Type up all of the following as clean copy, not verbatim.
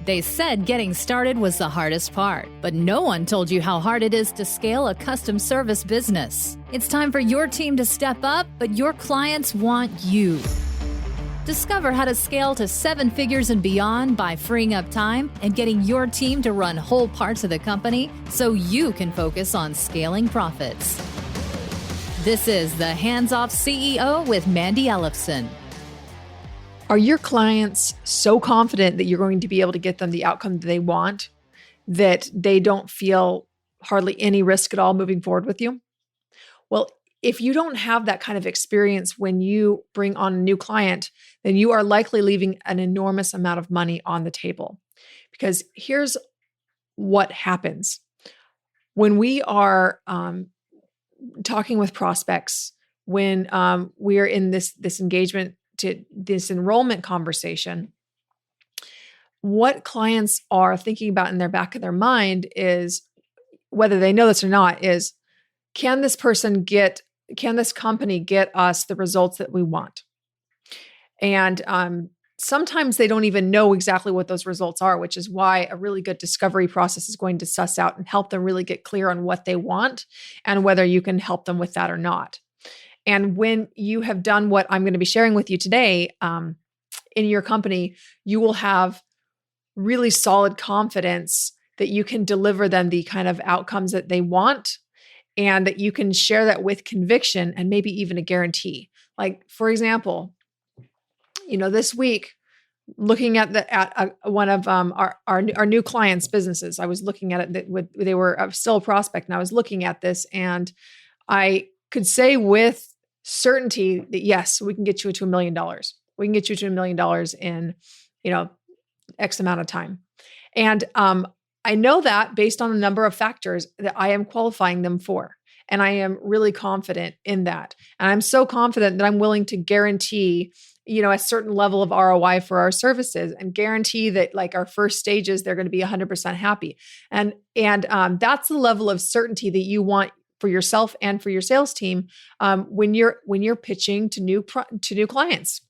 They said getting started was the hardest part, but no one told you how hard it is to scale a custom service business. It's time for your team to step up, but your clients want you. Discover how to scale to 7 figures and beyond by freeing up time and getting your team to run whole parts of the company so you can focus on scaling profits. This is the Hands Off CEO with Mandy Ellefson. Are your clients so confident that you're going to be able to get them the outcome that they want that they don't feel hardly any risk at all moving forward with you? Well, if you don't have that kind of experience when you bring on a new client, then you are likely leaving an enormous amount of money on the table. Because here's what happens. When we are talking with prospects, when we are in this engagement to this enrollment conversation, what clients are thinking about in their back of their mind is, whether they know this or not, is can this company get us the results that we want? And sometimes they don't even know exactly what those results are, which is why a really good discovery process is going to suss out and help them really get clear on what they want and whether you can help them with that or not. And when you have done what I'm going to be sharing with you today in your company, you will have really solid confidence that you can deliver them the kind of outcomes that they want and that you can share that with conviction and maybe even a guarantee. Like, for example, this week, looking at one of our new clients' businesses, I was looking at it. They were still a prospect, and I was looking at this, and I could say with certainty that yes, we can get you to $1 million. We can get you to $1 million in, X amount of time. And I know that based on a number of factors that I am qualifying them for. And I am really confident in that. And I'm so confident that I'm willing to guarantee, a certain level of ROI for our services and guarantee that like our first stages, they're going to be 100% happy. And that's the level of certainty that you want for yourself and for your sales team when you're pitching to new clients.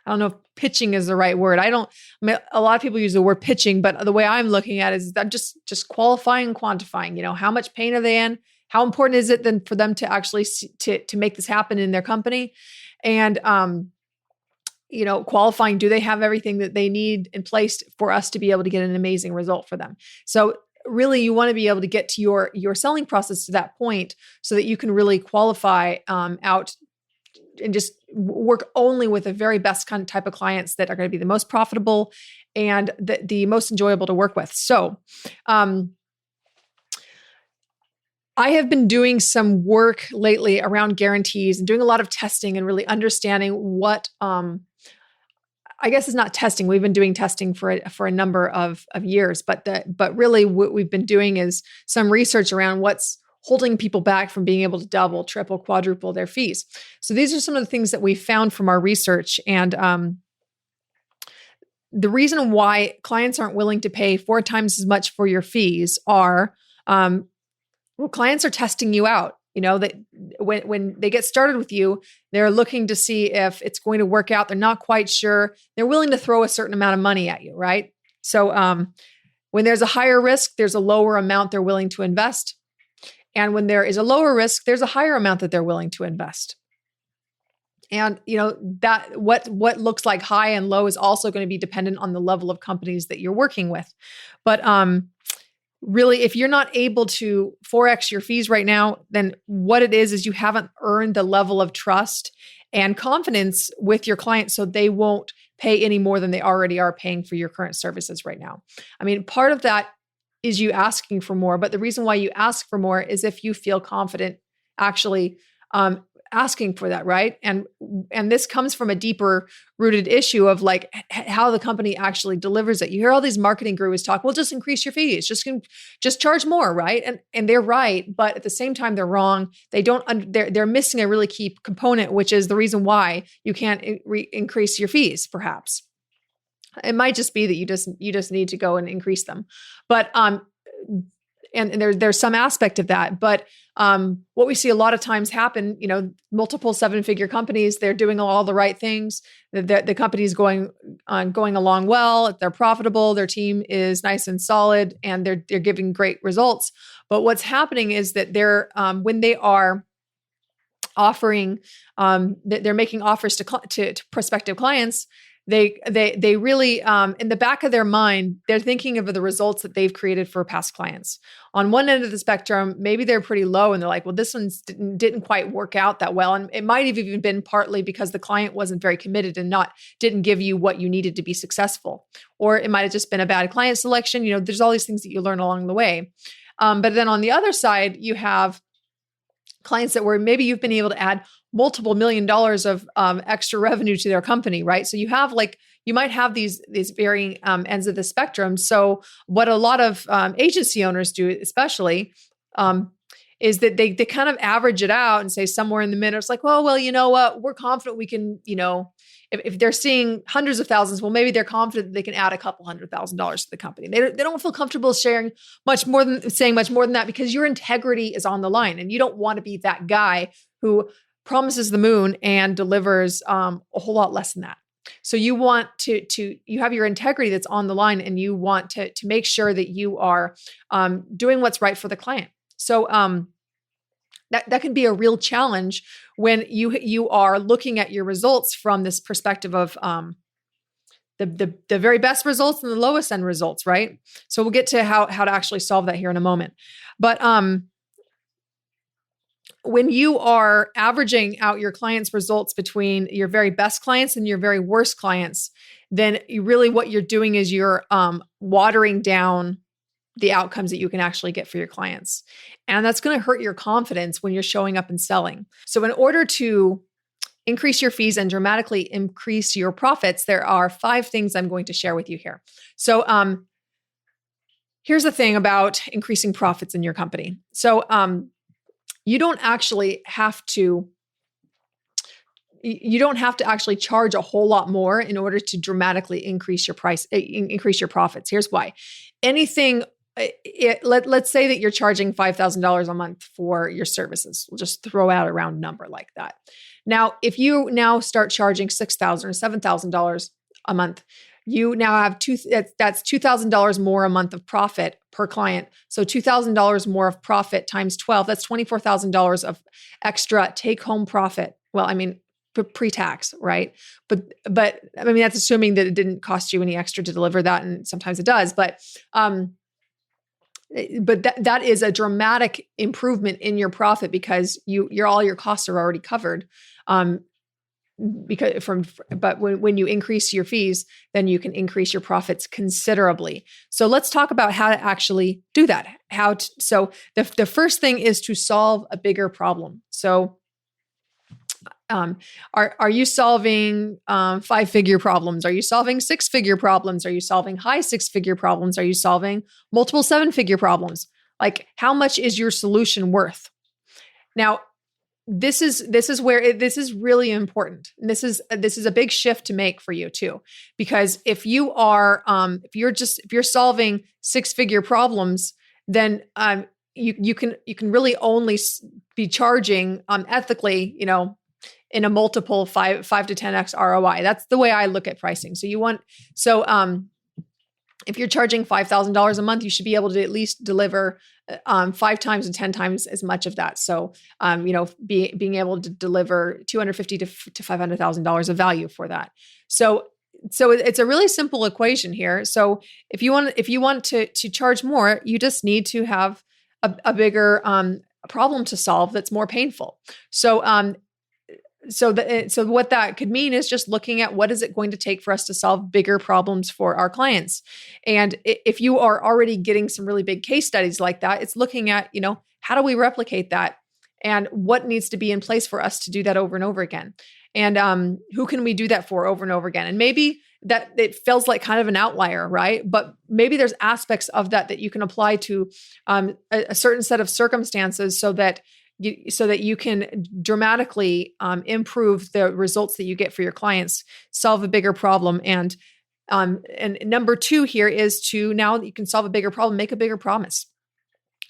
I don't know if pitching is the right word. A lot of people use the word pitching, but the way I'm looking at it is that just qualifying and quantifying. How much pain are they in? How important is it then for them to actually to make this happen in their company? And qualifying, do they have everything that they need in place for us to be able to get an amazing result for them? So really, you want to be able to get to your selling process to that point so that you can really qualify out and just work only with the very best kind of type of clients that are going to be the most profitable and the most enjoyable to work with. So I have been doing some work lately around guarantees and doing a lot of testing and really understanding what I guess it's not testing. We've been doing testing for a number of years, but really what we've been doing is some research around what's holding people back from being able to double, triple, quadruple their fees. So these are some of the things that we found from our research. And the reason why clients aren't willing to pay 4 times as much for your fees are, clients are testing you out. That when they get started with you, they're looking to see if it's going to work out. They're not quite sure. They're willing to throw a certain amount of money at you, right? So when there's a higher risk, there's a lower amount they're willing to invest. And when there is a lower risk, there's a higher amount that they're willing to invest. And that what looks like high and low is also going to be dependent on the level of companies that you're working with. But really, if you're not able to 4x your fees right now, then what it is you haven't earned the level of trust and confidence with your clients, so they won't pay any more than they already are paying for your current services right now. I mean, part of that is you asking for more, but the reason why you ask for more is if you feel confident actually asking for that, right? And this comes from a deeper rooted issue of like how the company actually delivers it. You hear all these marketing gurus talk, well, just increase your fees, just charge more, right? And they're right, but at the same time they're wrong. They're missing a really key component, which is the reason why you can't increase your fees, perhaps. It might just be that you just need to go and increase them. But and there's some aspect of that. But what we see a lot of times happen, multiple 7-figure companies, they're doing all the right things. The company's going along well. They're profitable. Their team is nice and solid, and they're giving great results. But what's happening is that they're when they are offering, they're making offers to prospective clients. They really, in the back of their mind, they're thinking of the results that they've created for past clients. On one end of the spectrum, maybe they're pretty low and they're like, well, this one didn't quite work out that well. And it might have even been partly because the client wasn't very committed and didn't give you what you needed to be successful. Or it might have just been a bad client selection. There's all these things that you learn along the way. But then on the other side, you have clients that where maybe you've been able to add multiple $1 million of extra revenue to their company, right? So you might have these varying ends of the spectrum. So what a lot of agency owners do, especially, is that they kind of average it out and say somewhere in the middle. It's like, well, you know what? We're confident we can, if they're seeing hundreds of thousands, well, maybe they're confident that they can add a couple $100,000 to the company. They don't feel comfortable saying much more than that because your integrity is on the line, and you don't want to be that guy who promises the moon and delivers a whole lot less than that. So you want you have your integrity that's on the line, and you want to make sure that you are doing what's right for the client. So that can be a real challenge when you are looking at your results from this perspective of the very best results and the lowest end results, right? So we'll get to how to actually solve that here in a moment. But when you are averaging out your clients' results between your very best clients and your very worst clients, then what you're doing is you're watering down the outcomes that you can actually get for your clients. And that's going to hurt your confidence when you're showing up and selling. So in order to increase your fees and dramatically increase your profits, there are 5 things I'm going to share with you here. So here's the thing about increasing profits in your company. So you don't have to actually charge a whole lot more in order to dramatically increase your profits. Here's why. Let's say that you're charging $5,000 a month for your services. We'll just throw out a round number like that. Now, if you now start charging $6,000 or $7,000 a month, you now have that's $2,000 more a month of profit per client. So $2,000 more of profit times 12, that's $24,000 of extra take-home profit. Well, I mean, pre-tax, right? But I mean, that's assuming that it didn't cost you any extra to deliver that, and sometimes it does. But that is a dramatic improvement in your profit because all your costs are already covered. But when you increase your fees, then you can increase your profits considerably. So let's talk about how to actually do that. So the first thing is to solve a bigger problem. So are you solving 5-figure problems? Are you solving 6-figure problems? Are you solving high 6-figure problems? Are you solving multiple 7-figure problems? Like, how much is your solution worth? Now, this is where this is really important. And this is a big shift to make for you too, because if you're solving 6-figure problems, then you can really only be charging ethically, in a multiple 5 to 10x ROI. That's the way I look at pricing. If you're charging $5,000 a month, you should be able to at least deliver 5 times and 10 times as much of that. So, being able to deliver $250,000 to $500,000 of value for that. So it's a really simple equation here. So if you want to charge more, you just need to have a bigger problem to solve that's more painful. So what that could mean is just looking at what is it going to take for us to solve bigger problems for our clients. And if you are already getting some really big case studies like that, it's looking at, how do we replicate that and what needs to be in place for us to do that over and over again? And who can we do that for over and over again? And maybe that it feels like kind of an outlier, right? But maybe there's aspects of that you can apply to a certain set of circumstances so that you can dramatically improve the results that you get for your clients, solve a bigger problem. And number 2 here is now that you can solve a bigger problem, make a bigger promise.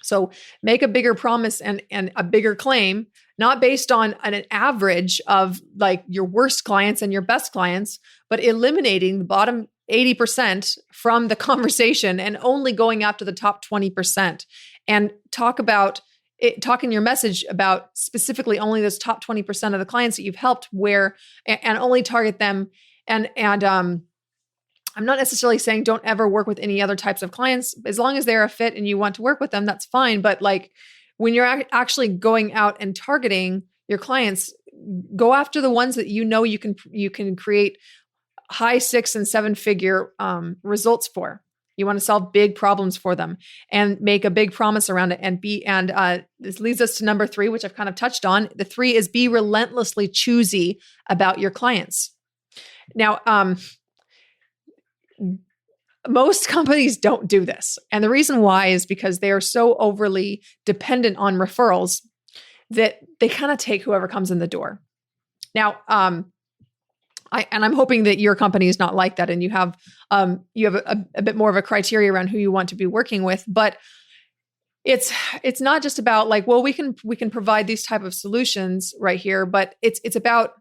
So make a bigger promise and a bigger claim, not based on an average of like your worst clients and your best clients, but eliminating the bottom 80% from the conversation and only going after the top 20%. And talk in your message about specifically only those top 20% of the clients that you've helped and only target them. And I'm not necessarily saying don't ever work with any other types of clients. As long as they're a fit and you want to work with them, that's fine. But like when you're actually going out and targeting your clients, go after the ones that you know you can create high 6 and 7 figure results for. You want to solve big problems for them and make a big promise around it. And this leads us to number 3, which I've kind of touched on. The 3 is be relentlessly choosy about your clients. Now, most companies don't do this. And the reason why is because they are so overly dependent on referrals that they kind of take whoever comes in the door. Now, I'm hoping that your company is not like that and you have a bit more of a criteria around who you want to be working with, but it's not just about like, well, we can provide these type of solutions right here, but it's about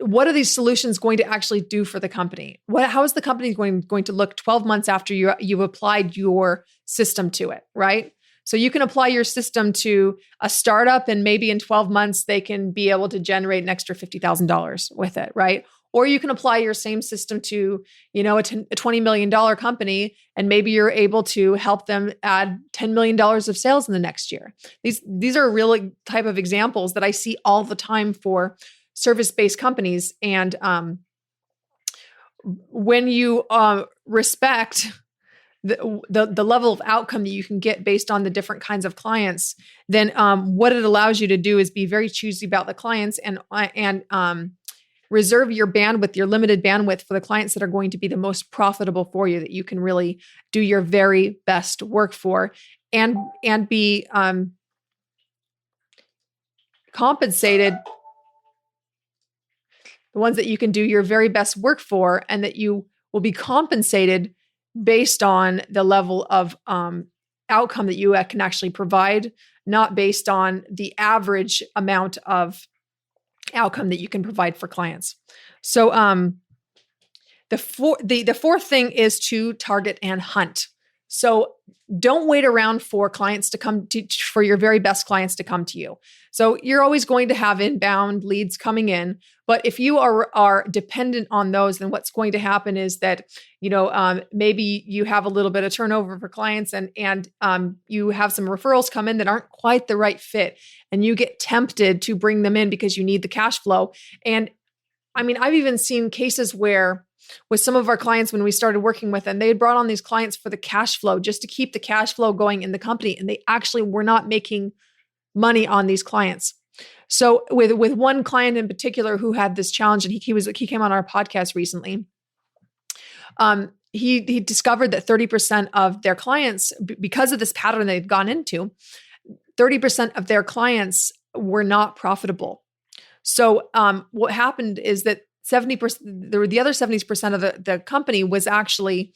what are these solutions going to actually do for the company? How is the company going to look 12 months after you've applied your system to it, right? So you can apply your system to a startup and maybe in 12 months, they can be able to generate an extra $50,000 with it, right? Or you can apply your same system to, a $20 million company, and maybe you're able to help them add $10 million of sales in the next year. These are really type of examples that I see all the time for service-based companies. And when you respect the level of outcome that you can get based on the different kinds of clients, then what it allows you to do is be very choosy about the clients and reserve your bandwidth, your limited bandwidth for the clients that are going to be the most profitable for you, that you can really do your very best work for and be compensated. The ones that you can do your very best work for and that you will be compensated based on the level of outcome that you can actually provide, not based on the average amount of outcome that you can provide for clients. So the fourth thing is to target and hunt. So don't wait around for clients for your very best clients to come to you. So you're always going to have inbound leads coming in, but if you are dependent on those, then what's going to happen is that, maybe you have a little bit of turnover for clients and you have some referrals come in that aren't quite the right fit, and you get tempted to bring them in because you need the cash flow. And I mean, I've even seen cases where with some of our clients, when we started working with them, they had brought on these clients for the cash flow, just to keep the cash flow going in the company. And they actually were not making money on these clients. So with one client in particular who had this challenge, and he came on our podcast recently, he discovered that 30% of their clients, because of this pattern they'd gone into, 30% of their clients were not profitable. So what happened is that 70%, the other 70% of the company was actually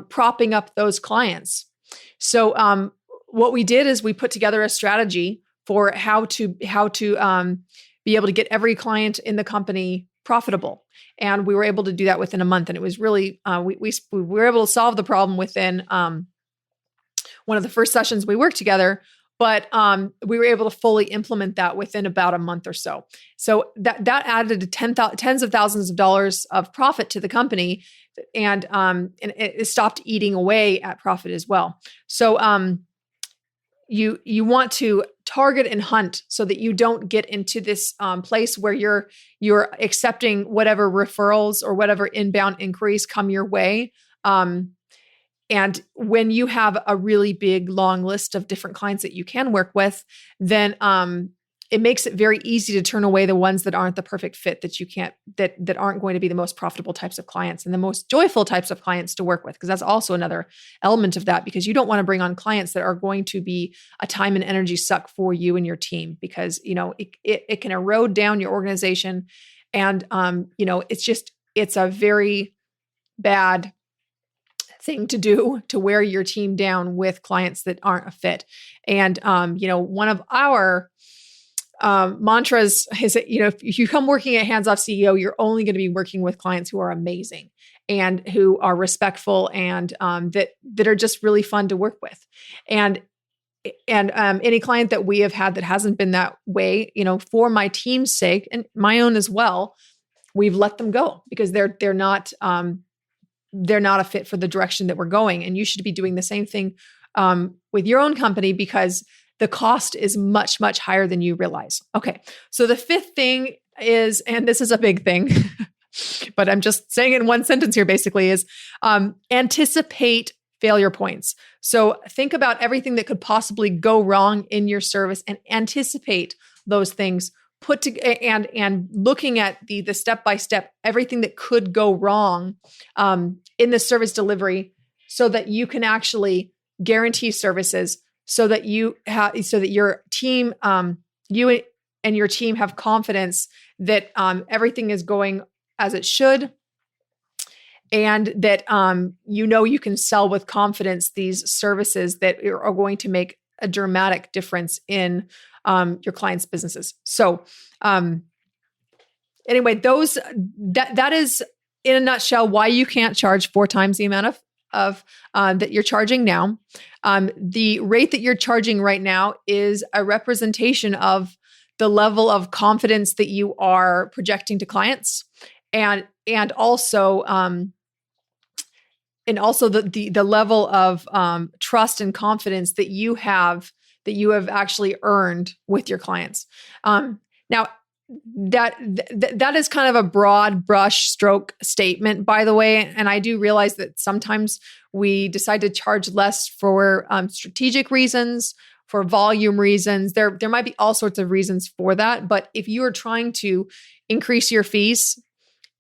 propping up those clients. So what we did is we put together a strategy for how to be able to get every client in the company profitable, and we were able to do that within a month. And it was really we were able to solve the problem within one of the first sessions we worked together. But we were able to fully implement that within about a month or so. So that added tens of thousands of dollars of profit to the company, and it stopped eating away at profit as well. So you want to target and hunt so that you don't get into this place where you're accepting whatever referrals or whatever inbound inquiries come your way. And when you have a really big, long list of different clients that you can work with, then it makes it very easy to turn away the ones that aren't the perfect fit, that aren't going to be the most profitable types of clients and the most joyful types of clients to work with. Because that's also another element of that, because you don't want to bring on clients that are going to be a time and energy suck for you and your team, because it can erode down your organization, and it's a very bad thing to do to wear your team down with clients that aren't a fit. And, one of our mantras is that, if you come working at Hands Off CEO, you're only going to be working with clients who are amazing and who are respectful and that are just really fun to work with. And any client that we have had that hasn't been that way, for my team's sake and my own as well, we've let them go because they're not a fit for the direction that we're going. And you should be doing the same thing with your own company because the cost is much, much higher than you realize. Okay. So the fifth thing is, and this is a big thing, but I'm just saying in one sentence here, basically is anticipate failure points. So think about everything that could possibly go wrong in your service and anticipate those things. And looking at the step-by-step, everything that could go wrong in the service delivery, so that you can actually guarantee services, so that your team, you and your team have confidence that everything is going as it should, and that you can sell with confidence these services that are going to make a dramatic difference in your clients' businesses. So anyway, that is in a nutshell why you can't charge 4 times the amount of that you're charging now. The rate that you're charging right now is a representation of the level of confidence that you are projecting to clients, and also the level of trust and confidence that you have actually earned with your clients. Now, that is kind of a broad brush stroke statement, by the way. And I do realize that sometimes we decide to charge less for strategic reasons, for volume reasons. There might be all sorts of reasons for that. But if you are trying to increase your fees,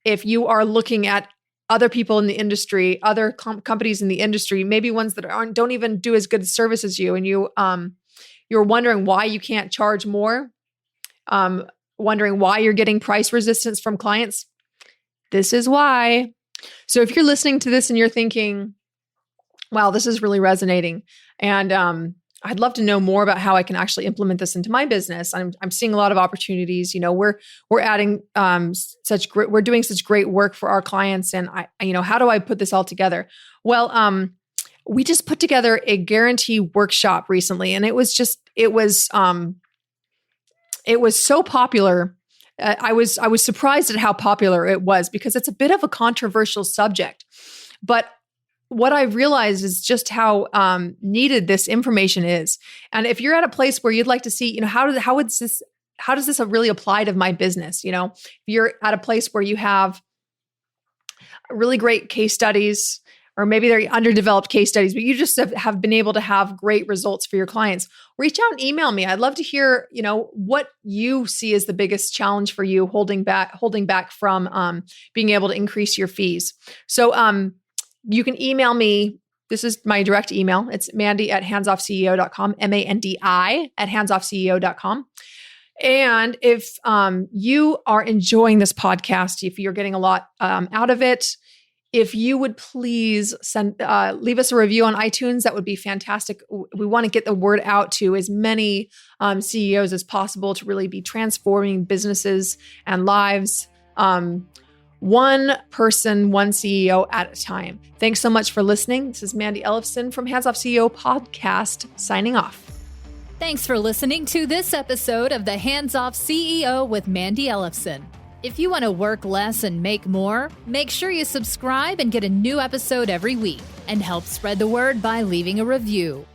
if you are looking at other people in the industry, other companies in the industry, maybe ones that don't even do as good service as you, and you're wondering why you can't charge more, wondering why you're getting price resistance from clients, this is why. So if you're listening to this and you're thinking, wow, this is really resonating, and I'd love to know more about how I can actually implement this into my business. I'm seeing a lot of opportunities. We're adding we're doing such great work for our clients, and how do I put this all together? Well, we just put together a guarantee workshop recently, and it was so popular. I was surprised at how popular it was because it's a bit of a controversial subject, but what I realized is just how needed this information is. And if you're at a place where you'd like to see, how does this really apply to my business? If you're at a place where you have really great case studies, or maybe they're underdeveloped case studies, but you just have been able to have great results for your clients, reach out and email me. I'd love to hear, what you see as the biggest challenge for you holding back from being able to increase your fees. So, you can email me. This is my direct email. It's Mandy@handsoffceo.com, MANDI@handsoffceo.com. And if you are enjoying this podcast, if you're getting a lot out of it, if you would please leave us a review on iTunes, that would be fantastic. We want to get the word out to as many CEOs as possible to really be transforming businesses and lives. One person, one CEO at a time. Thanks so much for listening. This is Mandy Ellefson from Hands Off CEO Podcast, signing off. Thanks for listening to this episode of the Hands Off CEO with Mandy Ellefson. If you want to work less and make more, make sure you subscribe and get a new episode every week, and help spread the word by leaving a review.